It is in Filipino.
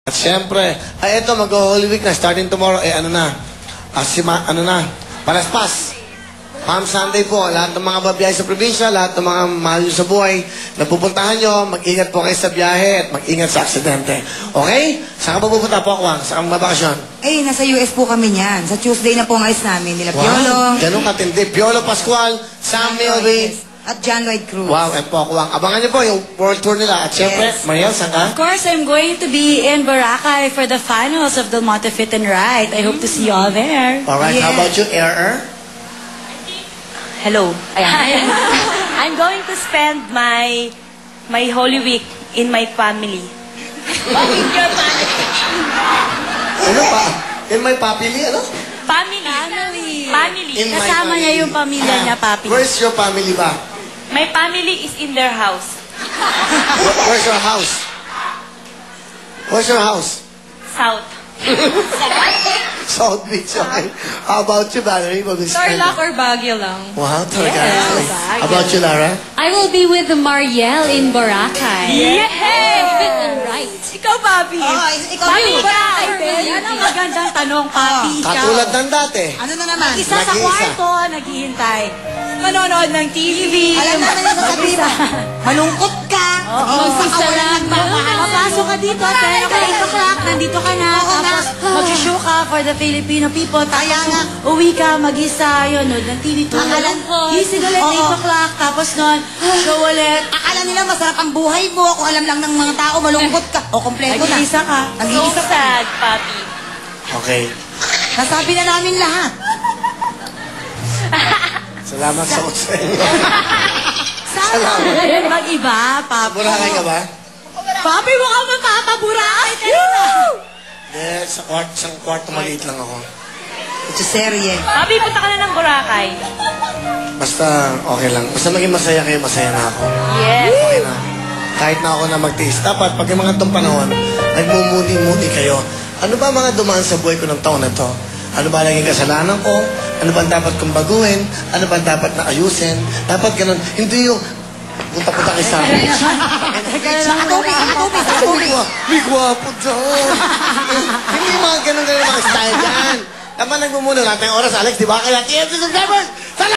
At syempre, ay ito, mag-Holy Week na, starting tomorrow, Palaspas. Palm Sunday po, lahat ng mga babiyahe sa probinsya, lahat ng mga mahal nyo sa buhay, na pupuntahan nyo, mag-ingat po kayo sa biyahe at mag-ingat sa aksidente. Okay? Saan ka pupunta po, Akwang? Saan ka mabakasyon? Eh, nasa US po kami niyan. Sa Tuesday na po ang alis namin. Nila Wow, Piolo. ganun katindi. Piolo Pascual, Sam Milby, at John Lloyd Cruz. wow, and po, Akwang. Abangan nyo po yung world tour nila. At syempre, Yes. Mariel, saan ka? Of course, I'm going to be in Boracay for the finals of Del Monte Fit and Right. I hope to see you all there. Alright, how Yes. about you, Air? Hello. Ayan. I'm going to spend my Holy Week in my family. In your family. Ano pa? In my family, ano? Family. Family. In my Kasama family. niya yung pamilya niya, papi. Where's your family ba? My family is in their house. Where's your house? Where's your house? South. South Beach, okay. How about you, Valerie? What will you spend? Tarlac or Baguio lang. Wow, talaga. Yes, Okay. Baguio. How about you, Lara? I will be with Mariel in Boracay. Yay! Fit and right. Ikaw, papi. Oo, ikaw Papi, din. Boracay din. Yan ang magandang tanong, papi. Ikaw. Katulad ng dati. Ano na naman? Isa sa Nag-iisa. kwarto, naghihintay. Manonood ng TV. Alam naman yung sasabihin mo. Malungkot ka. Mag-isa lang. Papasok ka dito, pero kay 8 o'clock, nandito ka na. Oo nga. Tapos mag-show ka for the Filipino people. Kaya Tapos nga. uwi ka, mag-isa, yun, nood ng TV. Akalan ko. Gising ulit, Oo. 8 o'clock. Tapos nun, show ulit. Akala nila masarap ang buhay mo. Kung alam lang ng mga tao, malungkot ka. O, kompleto na. Nag-iisa ka. Nag-iisa ka. sad, papi. Okay. Nasabi na namin lahat. Salamat sa sa inyo. Sana rin mag-iba, papi. Boracay ka ba? Papi, mo ka mapapaburakay ka na. Hindi, isang kwarto maliit lang ako. Ito serye. Papi, punta ka na ng Boracay. Basta okay lang. Basta maging masaya kayo, masaya na ako. Yes. Okay na. Kahit na ako na magtiis. Dapat pag yung mga itong panahon, nagmumuni-muni kayo. Ano ba mga dumaan sa buhay ko ng taon na to? Ano ba naging kasalanan ko? Ano ba dapat kong baguhin? Ano ba dapat na ayusin? Dapat ganun. Hindi yung punta-punta kay Sari. May gwapo dyan. Hindi mga ganun-ganun mga style dyan. Tama nagmumuna natin yung oras, Alex, di ba? Kaya,